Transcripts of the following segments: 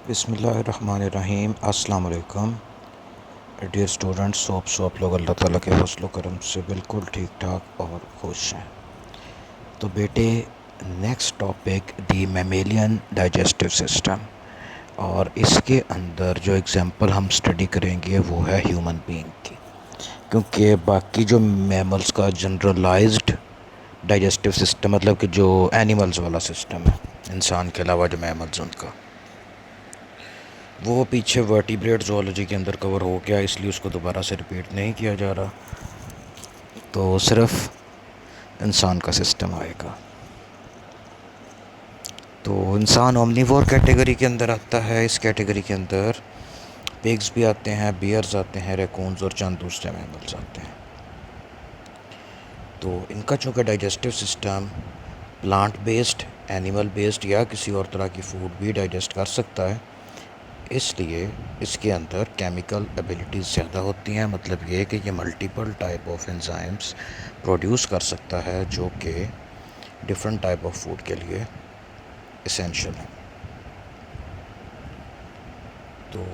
बिस्मिल्लाहिर्रहमानिर्रहीम। अस्सलाम वालेकुम डियर स्टूडेंट्स। होप सो आप लोग अल्लाह ताला के फज़ल करम से बिल्कुल ठीक ठाक और खुश हैं। तो बेटे, नेक्स्ट टॉपिक दी मेमेलियन डाइजेस्टिव सिस्टम, और इसके अंदर जो एग्ज़ाम्पल हम स्टडी करेंगे वो है ह्यूमन बीइंग की, क्योंकि बाकी जो मैमल्स का जनरलाइज्ड डाइजेस्टिव सिस्टम, मतलब कि जो एनिमल्स वाला सिस्टम है, इंसान के अलावा जो मैमल्स उनका, वो पीछे वर्टिब्रेट ज़ूलॉजी के अंदर कवर हो गया, इसलिए उसको दोबारा से रिपीट नहीं किया जा रहा। तो सिर्फ इंसान का सिस्टम आएगा। तो इंसान ओमनीवोर कैटेगरी के अंदर आता है। इस कैटेगरी के अंदर पिग्स भी आते हैं, बियर्स आते हैं, रैकून्स और चंद दूसरे मैमल्स आते हैं। तो इनका चूँकि digestive system plant based, animal based या किसी और तरह की फूड भी डाइजेस्ट कर सकता है, इसलिए इसके अंदर केमिकल एबिलिटीज़ ज़्यादा होती हैं। मतलब ये कि ये multiple type of enzymes produce कर सकता है जो कि डिफरेंट टाइप ऑफ फूड के लिए इसेंशियल है। तो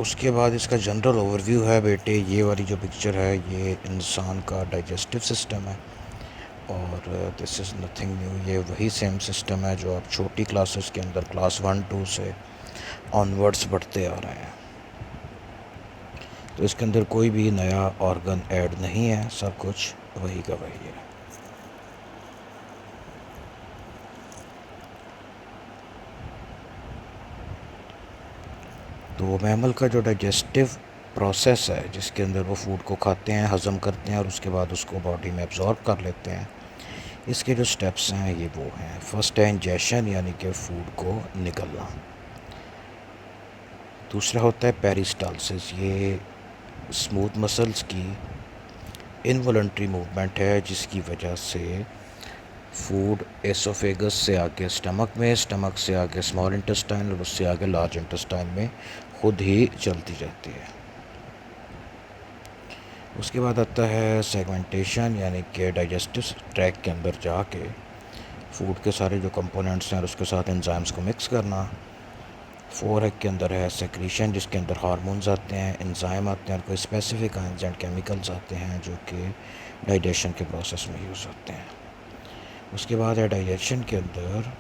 उसके बाद इसका जनरल ओवरव्यू है बेटे, ये वाली जो पिक्चर है ये इंसान का डाइजेस्टिव सिस्टम है, और दिस इज़ नथिंग न्यू। ये वही सेम सिस्टम है जो आप छोटी क्लासेस के अंदर क्लास 1-2 से ऑनवर्ड्स बढ़ते आ रहे हैं। तो इसके अंदर कोई भी नया ऑर्गन ऐड नहीं है, सब कुछ वही का वही है। तो मैमल का जो डाइजेस्टिव प्रोसेस है, जिसके अंदर वो फूड को खाते हैं, हज़म करते हैं और उसके बाद उसको बॉडी में एब्जॉर्ब कर लेते हैं, इसके जो स्टेप्स हैं ये वो हैं। फर्स्ट है इंजेशन, यानी कि फूड को निकलना। दूसरा होता है पेरिस्टालसिस। ये स्मूथ मसल्स की इनवॉलंटरी मूवमेंट है, जिसकी वजह से फूड एसोफेगस से आके स्टमक में, स्टमक से आके स्मॉल इंटेस्टाइन और उससे आगे लार्ज इंटेस्टाइन में खुद ही चलती जाती है। उसके बाद आता है सेगमेंटेशन, यानी कि डाइजेस्टिव ट्रैक के अंदर जाके फूड के सारे जो कंपोनेंट्स हैं और उसके साथ एंजाइम्स को मिक्स करना। फोर के अंदर है सेक्रीशन, जिसके अंदर हार्मोन्स आते हैं, एंजाइम आते हैं और कोई स्पेसिफिक आयंस एंड केमिकल्स आते हैं जो कि डाइजेशन के प्रोसेस में यूज़ होते हैं। उसके बाद है डाइजेशन के अंदर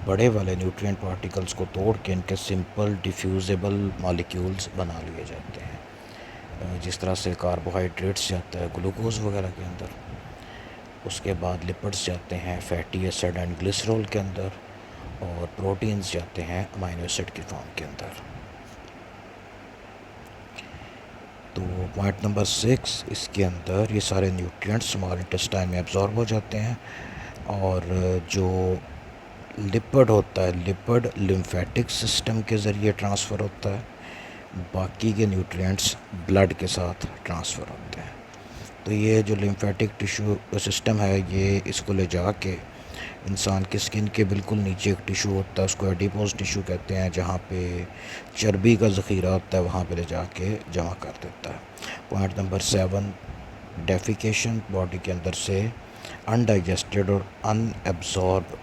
बड़े वाले न्यूट्रिएंट पार्टिकल्स को तोड़ के इनके सिंपल डिफ्यूजेबल मॉलिक्यूल्स बना लिए जाते हैं, जिस तरह से कार्बोहाइड्रेट्स जाता है ग्लूकोज वगैरह के अंदर। उसके बाद लिपिड्स जाते हैं फैटी एसिड एंड ग्लिसरॉल के अंदर, और प्रोटीन्स जाते हैं अमीनो एसिड की फॉर्म के अंदर। तो पॉइंट नंबर 6, इसके अंदर ये सारे न्यूट्रिएंट्स स्मॉल इंटेस्टाइन में एब्जॉर्ब हो जाते हैं, और जो लिपिड होता है, लिपिड लिम्फेटिक सिस्टम के ज़रिए ट्रांसफ़र होता है। बाकी के न्यूट्रिएंट्स ब्लड के साथ ट्रांसफ़र होते हैं। तो ये जो लिम्फेटिक टिश्यू सिस्टम है, ये इसको ले जा के इंसान की स्किन के बिल्कुल नीचे एक टिश्यू होता है, उसको एडिपोज टिश्यू कहते हैं, जहाँ पे चर्बी का ज़ख़ीरा होता है, वहाँ पे ले जाके जमा कर देता है। पॉइंट नंबर 7, डेफिकेशन, बॉडी के अंदर से अनडाइजेस्टेड और अनएब्जॉर्ब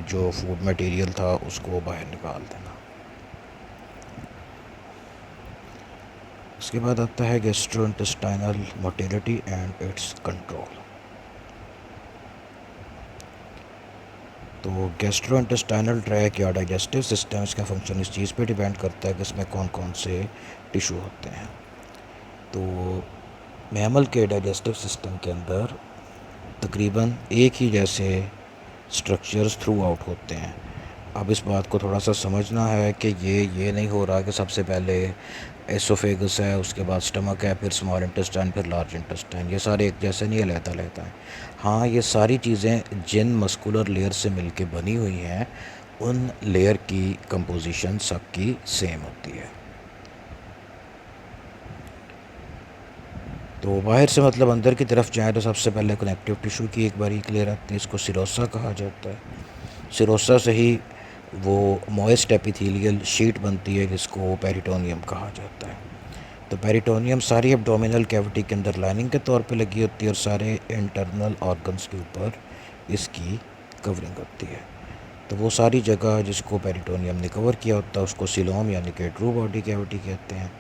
जो फूड मटेरियल था उसको बाहर निकाल देना। उसके बाद आता है gastrointestinal motility and it's control. तो गैस्ट्रोइंटेस्टाइनल ट्रैक या डाइजेस्टिव सिस्टम, इसका फंक्शन इस चीज़ पे डिपेंड करता है कि इसमें कौन कौन से टिश्यू होते हैं। तो मैमल के डाइजेस्टिव सिस्टम के अंदर तकरीबन एक ही जैसे स्ट्रक्चर्स थ्रू आउट होते हैं। अब इस बात को थोड़ा सा समझना है कि ये नहीं हो रहा कि सबसे पहले एसोफेगस है, उसके बाद स्टमक है, फिर स्मॉल इंटेस्टाइन, फिर लार्ज इंटेस्टाइन। ये सारे एक जैसे नहीं है, लहता लहता है। हाँ, ये सारी चीज़ें जिन मस्कुलर लेयर से मिलके बनी हुई हैं, उन लेयर की कंपोजिशन सबकी सेम होती है। तो बाहर से मतलब अंदर की तरफ जाए तो सबसे पहले कनेक्टिव टिश्यू की एक बारी क्लियर आती है, इसको सिरोसा कहा जाता है। सिरोसा से ही वो मॉइस्ट एपिथेलियल शीट बनती है, जिसको पेरिटोनियम कहा जाता है। तो पेरिटोनियम सारी एब्डोमिनल कैविटी के अंदर लाइनिंग के तौर पे लगी होती है, और सारे इंटरनल ऑर्गन्स के ऊपर इसकी कवरिंग होती है। तो वो सारी जगह जिसको पेरिटोनियम ने कवर किया होता है उसको सिलोम यानी कि ट्रू बॉडी कैविटी कहते हैं।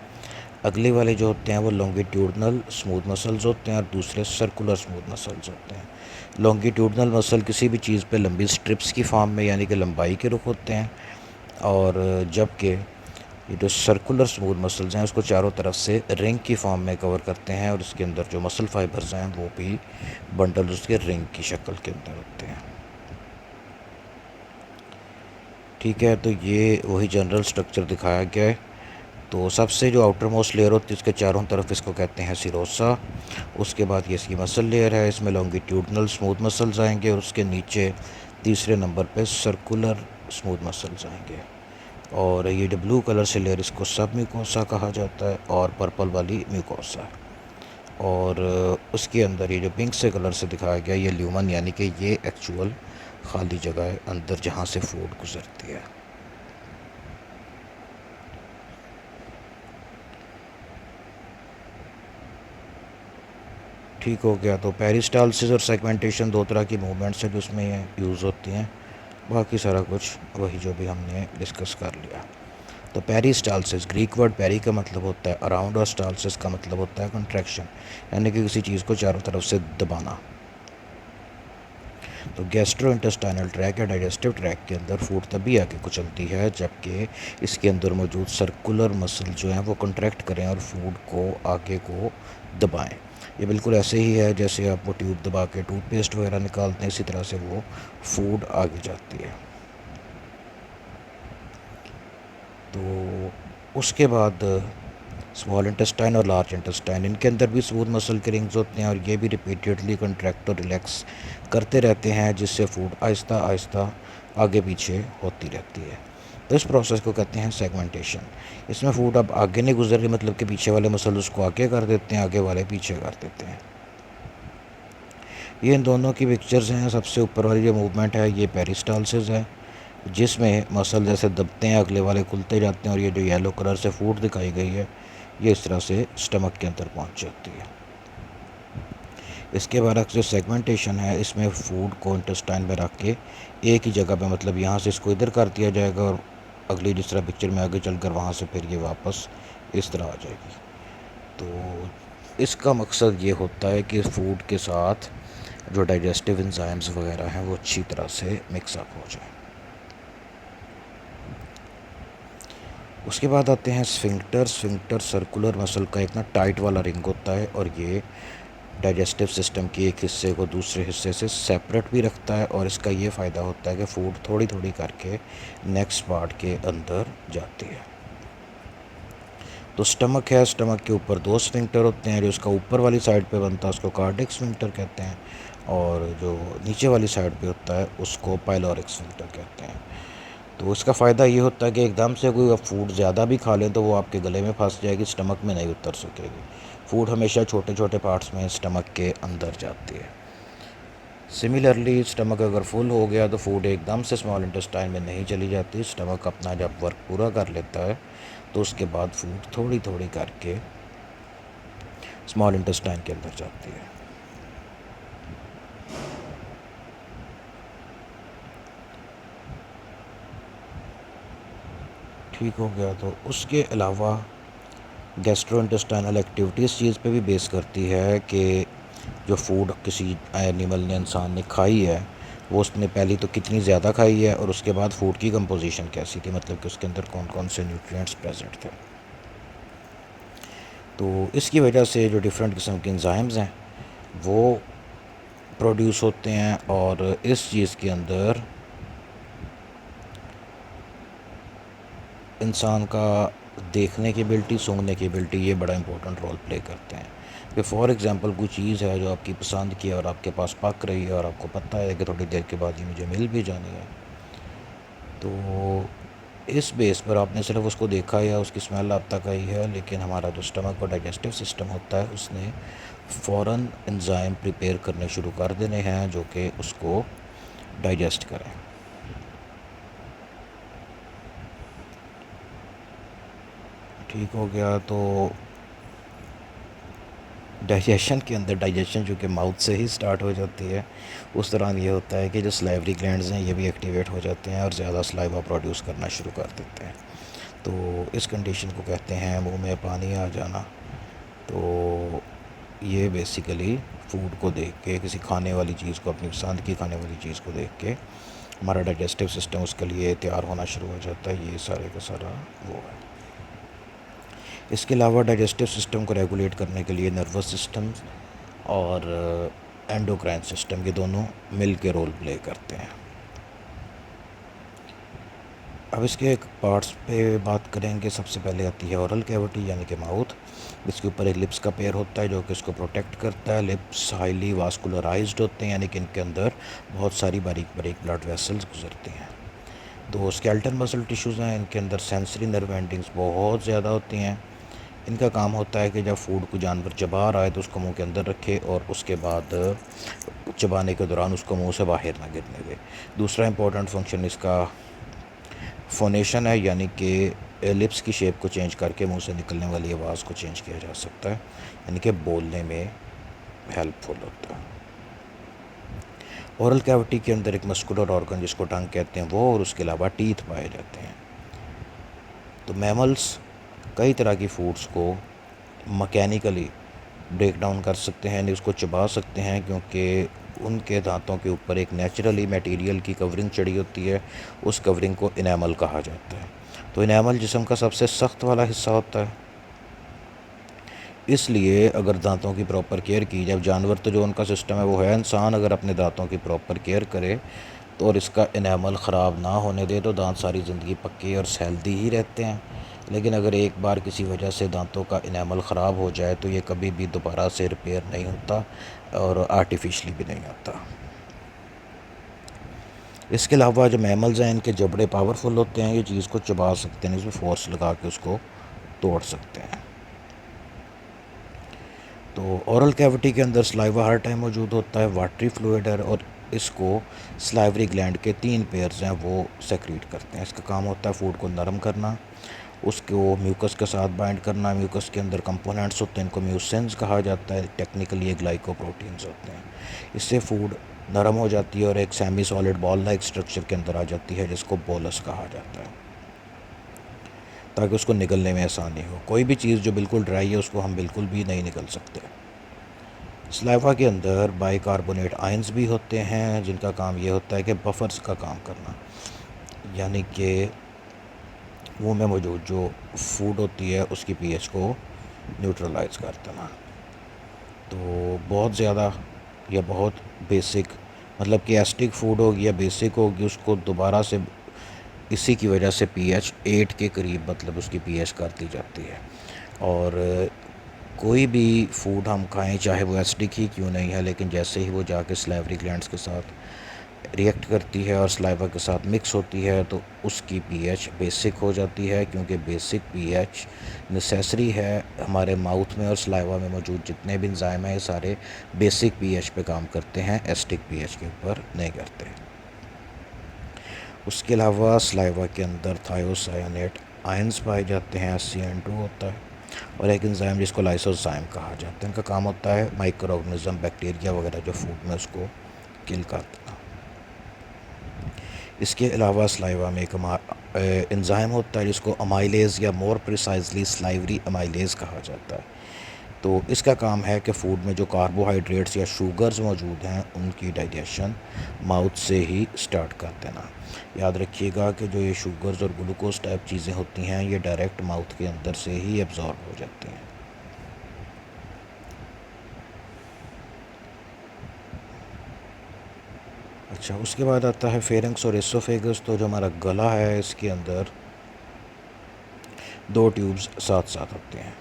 अगले वाले जो होते हैं वो लॉन्गिट्यूडनल स्मूथ मसल्स होते हैं और दूसरे सर्कुलर स्मूथ मसल्स होते हैं। लॉन्गिट्यूडनल मसल किसी भी चीज़ पे लंबी स्ट्रिप्स की फॉर्म में यानी कि लंबाई के रुख होते हैं, और जबकि ये जो सर्कुलर स्मूथ मसल्स हैं उसको चारों तरफ से रिंग की फॉर्म में कवर करते हैं, और इसके अंदर जो मसल फाइबर्स हैं वो भी बंडल उसके रिंग की शक्ल के अंदर होते हैं। ठीक है, तो ये वही जनरल स्ट्रक्चर दिखाया गया है। तो सबसे जो आउटर मोस्ट लेयर होती है उसके चारों तरफ इसको कहते हैं सिरोसा। उसके बाद ये इसकी मसल लेयर है, इसमें लॉन्गिट्यूडनल स्मूथ मसल्स आएंगे, और उसके नीचे तीसरे नंबर पे सर्कुलर स्मूथ मसल्स आएंगे। और ये जो ब्लू कलर से लेयर इसको सब म्यूकोसा कहा जाता है, और पर्पल वाली म्यूकोसा। और उसके अंदर ये जो पिंक से कलर से दिखाया गया ये ल्यूमन यानी कि ये एक्चुअल खाली जगह है अंदर जहाँ से फूड गुजरती है। ठीक हो गया। तो पेरिस्टालसिस और सेगमेंटेशन दो तरह की मूवमेंट्स हैं जो उसमें यूज़ होती हैं, बाकी सारा कुछ वही जो भी हमने डिस्कस कर लिया। तो पेरिस्टालसिस, ग्रीक वर्ड पेरी का मतलब होता है अराउंड, और स्टालसिस का मतलब होता है कंट्रैक्शन, यानी कि किसी चीज़ को चारों तरफ से दबाना। तो गैस्ट्रो इंटेस्टाइनल ट्रैक या डाइजेस्टिव ट्रैक के अंदर फूड तभी आगे कुचलती है जबकि इसके अंदर मौजूद सर्कुलर मसल जो हैं वो कंट्रैक्ट करें और फूड को आगे को दबाएं। ये बिल्कुल ऐसे ही है जैसे आप वो ट्यूब दबा के टूथपेस्ट वगैरह निकालते हैं, इसी तरह से वो फूड आगे जाती है। तो उसके बाद स्मॉल इंटेस्टाइन और लार्ज इंटेस्टाइन, इनके अंदर भी स्मूथ मसल के रिंग्स होते हैं, और ये भी रिपीटेडली कंट्रैक्ट और रिलैक्स करते रहते हैं जिससे फूड आहिस्ता आहिस्ता आगे पीछे होती रहती है। तो इस प्रोसेस को कहते हैं सेगमेंटेशन। इसमें फूड अब आगे नहीं गुजर रही, मतलब कि पीछे वाले मसल उसको आगे कर देते हैं, आगे वाले पीछे कर देते हैं। ये इन दोनों की पिक्चर्स हैं। सबसे ऊपर वाली जो मूवमेंट है ये पेरिस्टालसिस है, जिसमें मसल जैसे दबते हैं अगले वाले खुलते जाते हैं, और ये जो येलो कलर से फूड दिखाई गई है ये इस तरह से स्टमक के अंदर पहुंच जाती है। इसके बाद जो सेगमेंटेशन है इसमें फूड को इंटेस्टाइन में रख के एक ही जगह पे, मतलब यहाँ से इसको इधर कर दिया जाएगा और अगली जिस तरह पिक्चर में आगे चलकर वहाँ से फिर ये वापस इस तरह आ जाएगी। तो इसका मकसद ये होता है कि फूड के साथ जो डाइजेस्टिव एंजाइम्स वगैरह हैं वो अच्छी तरह से मिक्सअप हो जाए। उसके बाद आते हैं स्फिंक्टर। स्फिंक्टर सर्कुलर मसल का एक ना टाइट वाला रिंग होता है, और ये डाइजेस्टिव सिस्टम के एक हिस्से को दूसरे हिस्से से सेपरेट भी रखता है, और इसका ये फ़ायदा होता है कि फूड थोड़ी थोड़ी करके नेक्स्ट पार्ट के अंदर जाती है। तो स्टमक है, स्टमक के ऊपर दो स्फिंक्टर होते हैं, जो उसका ऊपर वाली साइड पे बनता है उसको कार्डिक स्फिंक्टर कहते हैं, और जो नीचे वाली साइड पे होता है उसको पाइलोरिक स्फिंक्टर कहते हैं। तो इसका फ़ायदा ये होता है कि एकदम से कोई फूड ज़्यादा भी खा लें तो वो आपके गले में फंस जाएगी, स्टमक में नहीं उतर सकेगी। फूड हमेशा छोटे छोटे पार्ट्स में स्टमक के अंदर जाती है। सिमिलरली स्टमक अगर फुल हो गया तो फूड एकदम से स्मॉल इंटेस्टाइन में नहीं चली जाती। स्टमक अपना जब वर्क पूरा कर लेता है तो उसके बाद फूड थोड़ी थोड़ी करके स्मॉल इंटेस्टाइन के अंदर जाती है। ठीक हो गया। तो उसके अलावा गैस्ट्रो इंटेस्टाइनल एक्टिविटी इस चीज़ पे भी बेस करती है कि जो फूड किसी एनिमल ने, इंसान ने खाई है वो उसने पहली तो कितनी ज़्यादा खाई है, और उसके बाद फूड की कंपोजिशन कैसी थी, मतलब कि उसके अंदर कौन कौन से न्यूट्रिएंट्स प्रेजेंट थे। तो इसकी वजह से जो डिफरेंट किस्म के एंजाइम्स हैं वो प्रोड्यूस होते हैं, और इस चीज़ के अंदर इंसान का देखने की एबिलिटी, सूंघने की एबिलिटी, ये बड़ा इंपॉर्टेंट रोल प्ले करते हैं। कि फॉर एग्ज़ाम्पल कोई चीज़ है जो आपकी पसंद की है और आपके पास पक रही है और आपको पता है कि थोड़ी देर के बाद ये मुझे मिल भी जानी है, तो इस बेस पर आपने सिर्फ उसको देखा या उसकी स्मेल अब तक आई है, लेकिन हमारा जो स्टमक और डाइजेस्टिव सिस्टम होता है उसने फ़ौरन एंजाइम प्रिपेयर करने शुरू कर देने हैं जो कि उसको डाइजेस्ट करें। ठीक हो गया। तो डाइजेशन के अंदर, डाइजेशन जो कि माउथ से ही स्टार्ट हो जाती है, उस दौरान ये होता है कि जो स्लाइवरी ग्लैंड्स हैं ये भी एक्टिवेट हो जाते हैं और ज़्यादा स्लाइवा प्रोड्यूस करना शुरू कर देते हैं। तो इस कंडीशन को कहते हैं मुंह में पानी आ जाना। तो ये बेसिकली फूड को देख के, किसी खाने वाली चीज़ को, अपनी पसंद की खाने वाली चीज़ को देख के हमारा डाइजेस्टिव सिस्टम उसके लिए तैयार होना शुरू हो जाता है। ये सारे का सारा वो है। इसके अलावा डाइजेस्टिव सिस्टम को रेगुलेट करने के लिए नर्वस सिस्टम और एंडोक्राइन सिस्टम, ये दोनों मिल के रोल प्ले करते हैं। अब इसके एक पार्ट्स पे बात करेंगे। सबसे पहले आती है ओरल कैविटी यानी कि माउथ। इसके ऊपर एक लिप्स का पेयर होता है जो कि इसको प्रोटेक्ट करता है। लिप्स हाईली वास्कुलराइज्ड होते हैं यानी कि इनके अंदर बहुत सारी बारीक बारीक ब्लड वेसल्स गुजरती हैं। तो स्केलेटल मसल टिश्यूज़ हैं, इनके अंदर सेंसरी नर्व एंडिंग्स बहुत ज़्यादा होती हैं। इनका काम होता है कि जब फूड को जानवर चबा रहा है तो उसको मुंह के अंदर रखे और उसके बाद चबाने के दौरान उसको मुंह से बाहर ना गिरने दे। दूसरा इंपॉर्टेंट फंक्शन इसका फोनेशन है, यानी कि लिप्स की शेप को चेंज करके मुंह से निकलने वाली आवाज़ को चेंज किया जा सकता है, यानी कि बोलने में हेल्पफुल होता है। ओरल कैविटी के अंदर एक मस्कुलर ऑर्गन जिसको टंग कहते हैं वो, और उसके अलावा टीथ पाए जाते हैं। तो मैमल्स कई तरह की फूड्स को मैकेनिकली ब्रेक डाउन कर सकते हैं, यानी उसको चबा सकते हैं, क्योंकि उनके दांतों के ऊपर एक नेचुरली मटेरियल की कवरिंग चढ़ी होती है। उस कवरिंग को इनेमल कहा जाता है। तो इनेमल जिस्म का सबसे सख्त वाला हिस्सा होता है, इसलिए अगर दांतों की प्रॉपर केयर की जाए, जानवर तो जो उनका सिस्टम है वो है, इंसान अगर अपने दांतों की प्रॉपर केयर करे तो और इसका इनेमल ख़राब ना होने दे तो दांत सारी ज़िंदगी पक्के और हेल्दी ही रहते हैं। लेकिन अगर एक बार किसी वजह से दांतों का इनेमल ख़राब हो जाए तो ये कभी भी दोबारा से रिपेयर नहीं होता और आर्टिफिशली भी नहीं होता। इसके अलावा जो मैमल्स हैं इनके जबड़े पावरफुल होते हैं, ये चीज़ को चबा सकते हैं, इसमें फोर्स लगा के उसको तोड़ सकते हैं। तो ओरल कैविटी के अंदर सलाइवा हर टाइम मौजूद होता है, वाटरी फ्लूइड है, और इसको सलाइवरी ग्लैंड के 3 पेयर्स हैं वो सेक्रीट करते हैं। इसका काम होता है फूड को नरम करना, उसको म्यूकस के साथ बाइंड करना। म्यूकस के अंदर कंपोनेंट्स होते हैं, इनको म्यूसिन्स कहा जाता है, टेक्निकली ये ग्लाइकोप्रोटीन्स होते हैं। इससे फूड नरम हो जाती है और एक semi solid ball like structure के अंदर आ जाती है जिसको बोलस कहा जाता है, ताकि उसको निकलने में आसानी हो। कोई भी चीज़ जो बिल्कुल ड्राई है उसको हम बिल्कुल भी नहीं निकल सकते। सलाइवा के अंदर बाइकार्बोनेट आयंस भी होते हैं जिनका काम ये होता है कि बफर्स का काम करना, यानी कि मुंह में मौजूद जो फूड होती है उसकी पीएच को न्यूट्रलाइज कर देना। तो बहुत ज़्यादा या बहुत बेसिक, मतलब कि एसिडिक फूड होगी या बेसिक होगी, उसको दोबारा से इसी की वजह से पीएच 8 के करीब, मतलब उसकी पीएच कर दी जाती है। और कोई भी फूड हम खाएं चाहे वो एसिडिक ही क्यों नहीं है, लेकिन जैसे ही वो जाके सलाइवरी ग्लैंड्स के साथ रिएक्ट करती है और सलाइवा के साथ मिक्स होती है तो उसकी पीएच बेसिक हो जाती है, क्योंकि बेसिक पीएच नेसेसरी है हमारे माउथ में और सलाइवा में मौजूद जितने भी एंजाइम हैं ये सारे बेसिक पीएच पे काम करते हैं, एसिडिक पीएच के ऊपर नहीं करते। उसके अलावा सलाइवा के अंदर थायोसायानेट आयंस पाए जाते हैं, SCN2 होता है, और एक एंजाइम जिसको लाइसोजाइम कहा जाता है। इनका काम होता है माइक्रो ऑर्गेनिज्म, बैक्टीरिया वगैरह जो फूड में उसको किल कर देना। इसके अलावा सलाइवा में एक एंजाइम होता है जिसको अमाइलेज या मोर प्रिसाइजली स्लाइवरी अमाइलेज कहा जाता है। तो इसका काम है कि फ़ूड में जो कार्बोहाइड्रेट्स या शुगर्स मौजूद हैं उनकी डाइजेशन माउथ से ही स्टार्ट कर देना। याद रखिएगा कि जो ये शुगर्स और ग्लूकोज टाइप चीज़ें होती हैं ये डायरेक्ट माउथ के अंदर से ही एब्जॉर्ब हो जाती हैं। अच्छा, उसके बाद आता है फेरिंक्स और एसोफेगस। तो जो हमारा गला है इसके अंदर 2 ट्यूब्स साथ साथ होते हैं।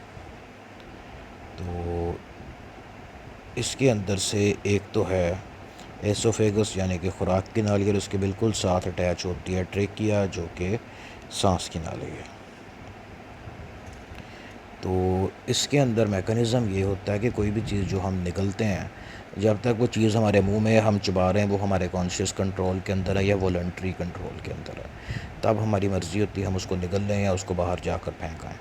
तो इसके अंदर से एक तो है एसोफेगस यानी कि खुराक की नाली, और उसके बिल्कुल साथ अटैच होती है ट्रेकिया जो कि सांस की नाली है। तो इसके अंदर मैकेनिज़्म ये होता है कि कोई भी चीज़ जो हम निगलते हैं, जब तक वो चीज़ हमारे मुंह में हम चबा रहे हैं वो हमारे कॉन्शियस कंट्रोल के अंदर है या वॉलंटरी कंट्रोल के अंदर है, तब हमारी मर्ज़ी होती है हम उसको निगल लें या उसको बाहर जाकर फेंक आएँ।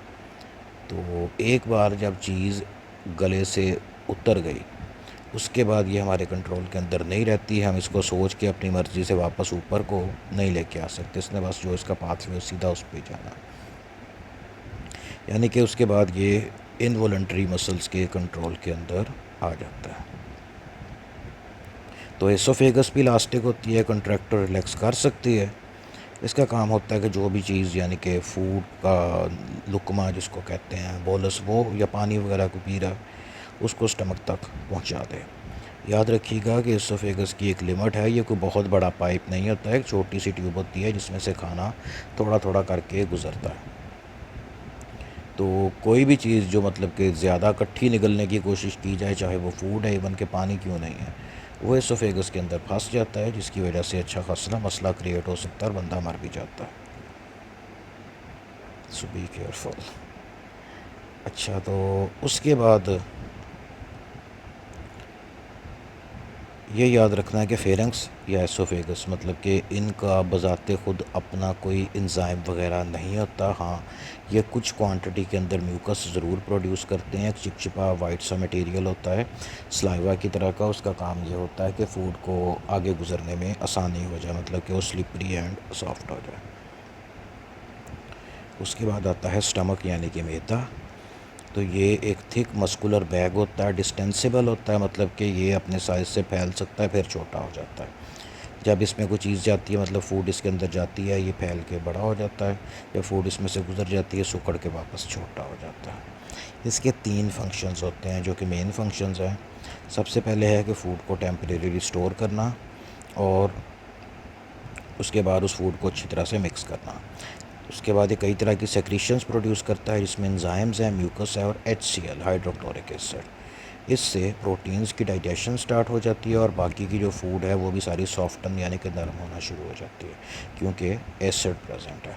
तो एक बार जब चीज़ गले से उतर गई, उसके बाद ये हमारे कंट्रोल के अंदर नहीं रहती है। हम इसको सोच के अपनी मर्ज़ी से वापस ऊपर को नहीं लेके आ सकते। इसने बस जो इसका पाथवे सीधा उस पर जाना, यानी कि उसके बाद ये इनवॉलंटरी मसल्स के कंट्रोल के अंदर आ जाता है। तो एसोफेगस भी इलास्टिक होती है, कंट्रैक्टर रिलैक्स कर सकती है। इसका काम होता है कि जो भी चीज़ यानी कि फूड का लुकमा जिसको कहते हैं, बोलस, वो या पानी वगैरह को पी रहा है, उसको स्टमक तक पहुंचा दे। याद रखिएगा कि एसोफेगस की एक लिमिट है, ये कोई बहुत बड़ा पाइप नहीं होता है, एक छोटी सी ट्यूब होती है जिसमें से खाना थोड़ा थोड़ा करके गुजरता है। तो कोई भी चीज़ जो मतलब कि ज़्यादा इकट्ठी निकलने की कोशिश की जाए, चाहे वो फूड है, इवन के पानी क्यों नहीं है, वो एसोफेगस के अंदर फंस जाता है, जिसकी वजह से अच्छा खासा मसला क्रिएट हो सकता है और बंदा मर भी जाता है। सो बी केयरफुल। अच्छा, तो उसके बाद ये याद रखना है कि फेरेंक्स या एसोफेगस मतलब कि इनका बज़ाते ख़ुद अपना कोई एंजाइम वगैरह नहीं होता। हाँ, ये कुछ क्वांटिटी के अंदर म्यूकस ज़रूर प्रोड्यूस करते हैं। एक चिपचिपा वाइट सा मटेरियल होता है सलाइवा की तरह का, उसका काम ये होता है कि फ़ूड को आगे गुजरने में आसानी हो जाए, मतलब कि वो स्लिपरी एंड सॉफ्ट हो जाए। उसके बाद आता है स्टमक यानी कि मैदा। तो ये एक थिक मस्कुलर बैग होता है, डिस्टेंसिबल होता है, मतलब कि ये अपने साइज़ से फैल सकता है फिर छोटा हो जाता है। जब इसमें कोई चीज़ जाती है, मतलब फूड इसके अंदर जाती है, ये फैल के बड़ा हो जाता है। जब फूड इसमें से गुजर जाती है, सुकड़ के वापस छोटा हो जाता है। इसके 3 फंक्शंस होते हैं जो कि मेन फंक्शंस हैं। सबसे पहले है कि फ़ूड को टेम्परेरी स्टोर करना और उसके बाद उस फूड को अच्छी तरह से मिक्स करना। उसके बाद ये कई तरह की सेक्रीशंस प्रोड्यूस करता है, जिसमें एंजाइम्स हैं, म्यूकस है और HCl हाइड्रोक्लोरिक एसिड। इससे प्रोटीन्स की डाइजेशन स्टार्ट हो जाती है और बाकी की जो फूड है वो भी सारी सॉफ्टन यानी कि नरम होना शुरू हो जाती है, क्योंकि एसिड प्रेजेंट है।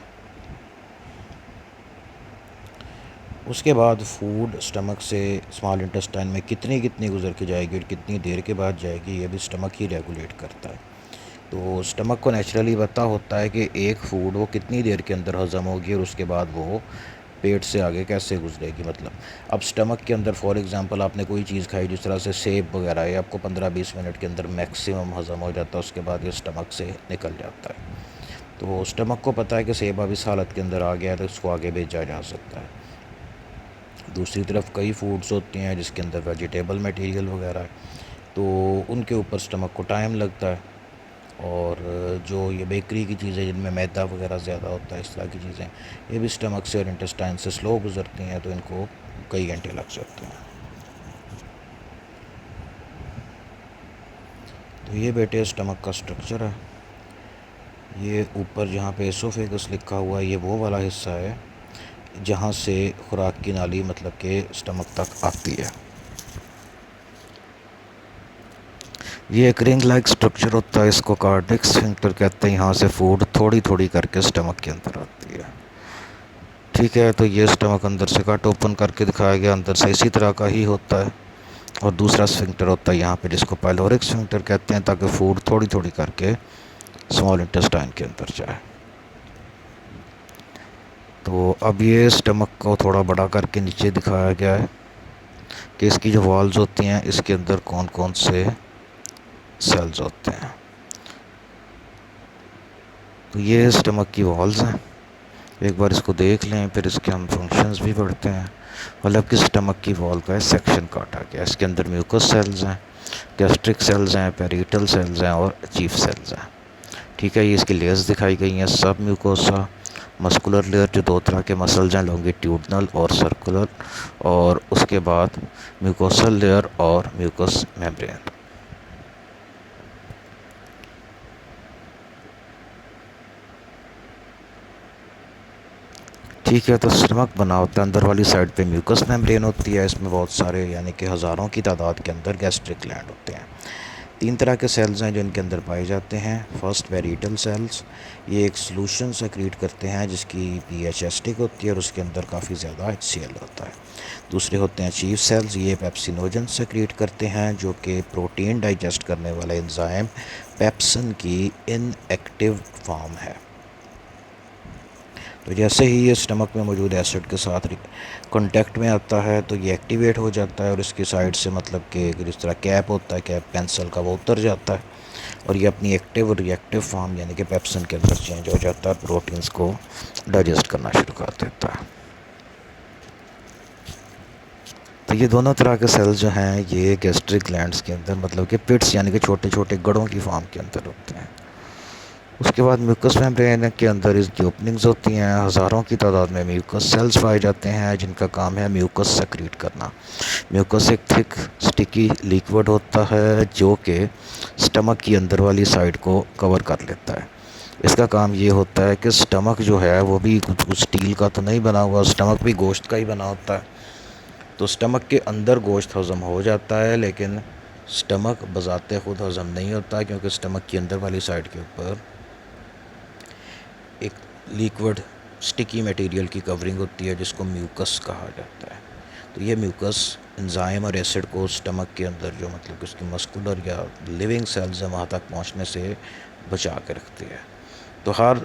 उसके बाद फूड स्टमक से स्मॉल इंटेस्टाइन में कितनी कितनी गुजर के जाएगी और कितनी देर के बाद जाएगी, ये भी स्टमक ही रेगुलेट करता है। तो स्टमक को नेचुरली पता होता है कि एक फ़ूड वो कितनी देर के अंदर हज़म होगी और उसके बाद वो पेट से आगे कैसे गुजरेगी। मतलब अब स्टमक के अंदर फॉर एग्ज़ाम्पल आपने कोई चीज़ खाई जिस तरह से सेब वगैरह, ये आपको 15-20 मिनट के अंदर मैक्सिमम हज़म हो जाता है, उसके बाद ये स्टमक से निकल जाता है। तो स्टमक को पता है कि सेब अब इस हालत के अंदर आ गया है तो इसको आगे भेजा जा सकता है। दूसरी तरफ कई फूड्स होते हैं जिसके अंदर वेजिटेबल मटेरियल वगैरह है, तो उनके ऊपर स्टमक को टाइम लगता है। और जो ये बेकरी की चीज़ें जिनमें मैदा वगैरह ज़्यादा होता है, इस तरह की चीज़ें, ये भी स्टमक से और इंटेस्टाइन से स्लो गुजरती हैं, तो इनको कई घंटे लग सकते हैं। तो ये बेटे स्टमक का स्ट्रक्चर है। ये ऊपर जहाँ पे एसोफेगस लिखा हुआ है, ये वो वाला हिस्सा है जहाँ से खुराक की नाली मतलब के स्टमक तक आती है। ये एक रिंग लाइक स्ट्रक्चर होता है, इसको कार्डिक स्फिंक्टर कहते हैं। यहाँ से फूड थोड़ी थोड़ी करके स्टमक के अंदर आती है। ठीक है, तो ये स्टमक अंदर से कट ओपन करके दिखाया गया, अंदर से इसी तरह का ही होता है। और दूसरा स्फिंक्टर होता है यहाँ पे जिसको पाइलोरिक स्फिंक्टर कहते हैं, ताकि फूड थोड़ी थोड़ी करके स्मॉल इंटेस्टाइन के अंदर जाए। तो अब ये स्टमक को थोड़ा बड़ा करके नीचे दिखाया गया है कि इसकी जो वॉल्स होती हैं, इसके अंदर कौन कौन से सेल्स होते हैं। तो ये स्टमक की वॉल्स हैं, एक बार इसको देख लें, फिर इसके हम फंक्शंस भी पढ़ते हैं। मतलब कि स्टमक की वॉल का सेक्शन काटा गया, इसके अंदर म्यूकस सेल्स हैं, गैस्ट्रिक सेल्स हैं, पेरिटल सेल्स हैं और चीफ सेल्स हैं। ठीक है, ये इसकी लेयर्स दिखाई गई हैं, सब म्यूकोसा, मस्कुलर लेयर जो 2 तरह के मसल्स हैं, लॉन्गिट्यूडनल और सर्कुलर, और उसके बाद म्यूकोसल लेयर और म्यूकस मेम्ब्रेन। ठीक है, तो स्टमक बना होता है, अंदर वाली साइड पे म्यूकस मेम्ब्रेन होती है, इसमें बहुत सारे यानी कि हज़ारों की तादाद के अंदर गैस्ट्रिक ग्लैंड होते हैं। 3 तरह के सेल्स हैं जो इनके अंदर पाए जाते हैं। फर्स्ट पेरिटल सेल्स, ये एक सॉल्यूशन सेक्रीट करते हैं जिसकी pH एसिडिक होती है और उसके अंदर काफ़ी ज़्यादा HCl होता है। दूसरे होते हैं चीफ सेल्स, ये पेप्सिनोजन सेक्रीट करते हैं जो कि प्रोटीन डाइजेस्ट करने वाला एंजाइम पेप्सिन की इनएक्टिव फॉर्म है। तो जैसे ही ये स्टमक में मौजूद एसिड के साथ कांटेक्ट में आता है तो ये एक्टिवेट हो जाता है और इसकी साइड से मतलब कि जिस तरह कैप होता है, कैप पेंसिल का, वो उतर जाता है और ये अपनी एक्टिव और रिएक्टिव फॉर्म यानी कि पेप्सिन के अंदर चेंज हो जाता है, प्रोटीन्स को डाइजेस्ट करना शुरू कर देता है। तो ये दोनों तरह के सेल्स जो हैं ये गैस्ट्रिक ग्लैंड्स के अंदर मतलब कि पिट्स यानी कि छोटे छोटे गढ़ों की फॉर्म के अंदर होते हैं। उसके बाद म्यूकस मेम्ब्रेन के अंदर इसकी ओपनिंग्स होती हैं, हज़ारों की तादाद में म्यूकस सेल्स पाए जाते हैं जिनका काम है म्यूकस सेक्रीट करना। म्यूकस एक थिक स्टिकी लिक्विड होता है जो कि स्टमक की अंदर वाली साइड को कवर कर लेता है। इसका काम ये होता है कि स्टमक जो है वो भी कुछ स्टील का तो नहीं बना हुआ, स्टमक भी गोश्त का ही बना होता है। तो स्टमक के अंदर गोश्त हज़म हो जाता है लेकिन स्टमक बज़ाते ख़ुद हज़म नहीं होता क्योंकि स्टमक की अंदर वाली साइड के ऊपर एक लिक्विड स्टिकी मटेरियल की कवरिंग होती है जिसको म्यूकस कहा जाता है। तो ये म्यूकस एंजाइम और एसिड को स्टमक के अंदर जो मतलब कि उसकी मस्कुलर या लिविंग सेल्स हैं वहाँ तक पहुँचने से बचा के रखती है। तो हर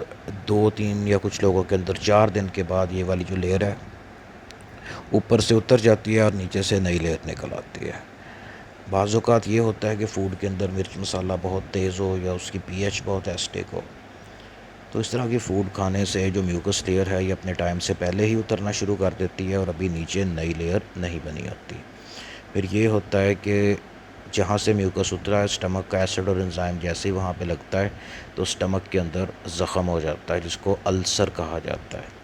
2-3 या कुछ लोगों के अंदर 4 दिन के बाद ये वाली जो लेयर है ऊपर से उतर जाती है और नीचे से नई लेयर निकल आती है। बाज़ औक़ात ये होता है कि फ़ूड के अंदर मिर्च मसाला बहुत तेज़ हो या उसकी पीएच बहुत एसिडिक हो, तो इस तरह की फ़ूड खाने से जो म्यूकस लेयर है ये अपने टाइम से पहले ही उतरना शुरू कर देती है और अभी नीचे नई लेयर नहीं बनी होती। फिर ये होता है कि जहाँ से म्यूकस उतरा है स्टमक का एसिड और एंजाइम जैसे ही वहाँ पे लगता है तो स्टमक के अंदर ज़ख़म हो जाता है जिसको अल्सर कहा जाता है।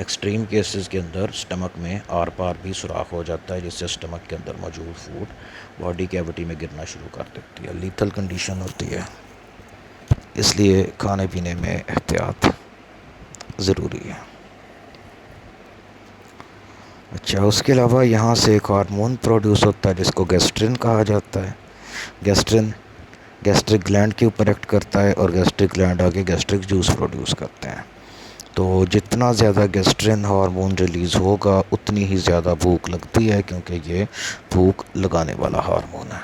एक्सट्रीम केसेस के अंदर स्टमक में आर पार भी सुराख हो जाता है जिससे स्टमक के अंदर मौजूद फूड बॉडी कैविटी में गिरना शुरू कर देती है। लीथल कंडीशन होती है, इसलिए खाने पीने में एहतियात ज़रूरी है। अच्छा, उसके अलावा यहाँ से एक हार्मोन प्रोड्यूस होता है जिसको गैस्ट्रिन कहा जाता है। गैस्ट्रिन गैस्ट्रिक ग्लैंड के ऊपर एक्ट करता है और गैस्ट्रिक ग्लैंड आगे गैस्ट्रिक जूस प्रोड्यूस करते हैं। तो जितना ज़्यादा गैस्ट्रिन हार्मोन रिलीज़ होगा उतनी ही ज़्यादा भूख लगती है क्योंकि ये भूख लगाने वाला हार्मोन है।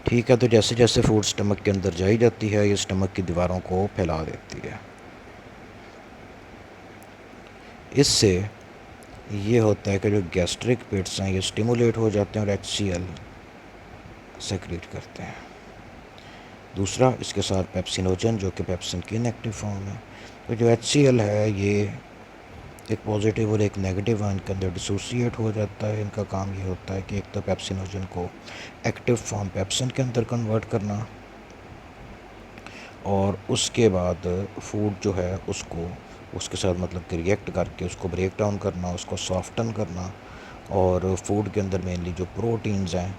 ठीक है, तो जैसे जैसे फूड स्टमक के अंदर जाई जाती है ये स्टमक की दीवारों को फैला देती है। इससे ये होता है कि जो गैस्ट्रिक पिट्स हैं ये स्टिमुलेट हो जाते हैं और HCl सेक्रेट करते हैं। दूसरा, इसके साथ पेप्सिनोजन जो कि पेप्सिन की इनएक्टिव फॉर्म है। तो जो HCl है ये एक पॉजिटिव और एक नेगेटिव आयन के अंदर डिसोसिएट हो जाता है। इनका काम ये होता है कि एक तो पेप्सिनोजन को एक्टिव फॉर्म पेप्सिन के अंदर कन्वर्ट करना और उसके बाद फूड जो है उसको उसके साथ मतलब कि रिएक्ट करके उसको ब्रेक डाउन करना, उसको सॉफ्टन करना और फूड के अंदर मेनली जो प्रोटीन्स हैं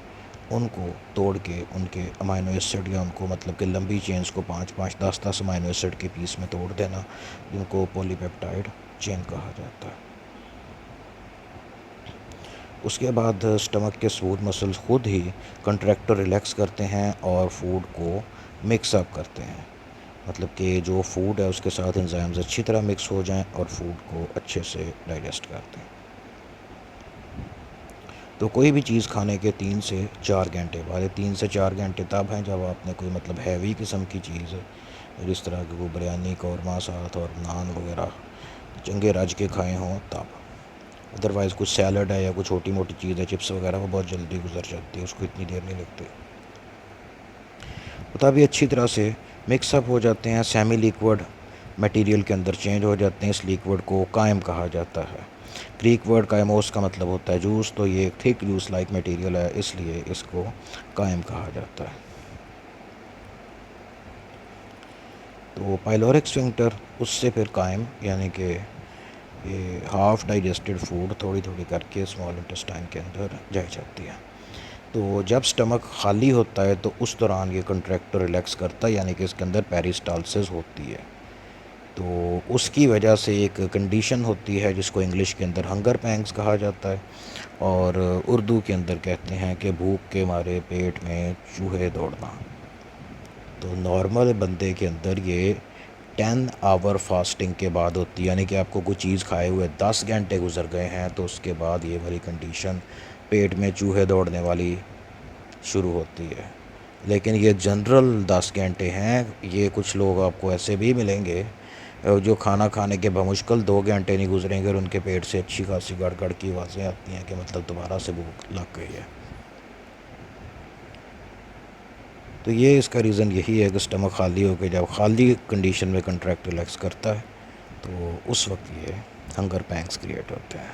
उनको तोड़ के उनके अमाइनो एसिड या उनको मतलब कि लंबी चेन्स को 5-5, 10-10 अमाइनो एसिड के पीस में तोड़ देना, जिनको पॉलीपेप्टाइड चेन कहा जाता है। उसके बाद स्टमक के स्मूथ मसल्स खुद ही कंट्रैक्ट और रिलैक्स करते हैं और फूड को मिक्स अप करते हैं, मतलब कि जो फूड है उसके साथ एंजाइम्स अच्छी तरह मिक्स हो जाएं और फूड को अच्छे से डाइजेस्ट करते हैं। तो कोई भी चीज़ खाने के 3 से 4 घंटे बाद, 3 से 4 घंटे तब हैं जब आपने कोई मतलब हैवी किस्म की चीज़ जिस तरह की वो बिरयानी, कौरमा साथ और नान वगैरह चंगे रज के खाए हों तब। अदरवाइज़ कुछ सैलड है या कुछ छोटी मोटी चीज़ है, चिप्स वगैरह, वो बहुत जल्दी गुजर जाती है, उसको इतनी देर नहीं लगती। तो तभी अच्छी तरह से मिक्सअप हो जाते हैं, सेमी लिक्विड मटेरियल के अंदर चेंज हो जाते हैं। इस लिक्विड को कायम कहा जाता है। ग्रीक वर्ड कायमोस का मतलब होता है जूस, तो ये थिक जूस लाइक मटेरियल है इसलिए इसको कायम कहा जाता है। तो पाइलोरिक स्फिंक्टर उससे फिर कायम यानी कि ये हाफ डाइजेस्टेड फूड थोड़ी थोड़ी करके स्मॉल इंटेस्टाइन के अंदर जाई जाती है। तो जब स्टमक खाली होता है तो उस दौरान ये कंट्रैक्ट रिलैक्स करता है यानी कि इसके अंदर पेरिस्टालसिस होती है। तो उसकी वजह से एक कंडीशन होती है जिसको इंग्लिश के अंदर हंगर पैंग्स कहा जाता है और उर्दू के अंदर कहते हैं कि भूख के मारे पेट में चूहे दौड़ना। तो नॉर्मल बंदे के अंदर ये 10 आवर फास्टिंग के बाद होती है, यानी कि आपको कोई चीज़ खाए हुए 10 घंटे गुजर गए हैं तो उसके बाद ये वाली कंडीशन पेट में चूहे दौड़ने वाली शुरू होती है। लेकिन ये जनरल 10 घंटे हैं। ये कुछ लोग आपको ऐसे भी मिलेंगे जो खाना खाने के बमुश्किल 2 घंटे नहीं गुजरेंगे और उनके पेट से अच्छी खासी गड़गड़ की आवाज़ें आती हैं कि मतलब दोबारा से भूख लग गई है। तो ये इसका रीज़न यही है कि स्टमक खाली होकर जब खाली कंडीशन में कंट्रैक्ट रिलैक्स करता है तो उस वक्त ये हंगर पैंग्स क्रिएट होते हैं।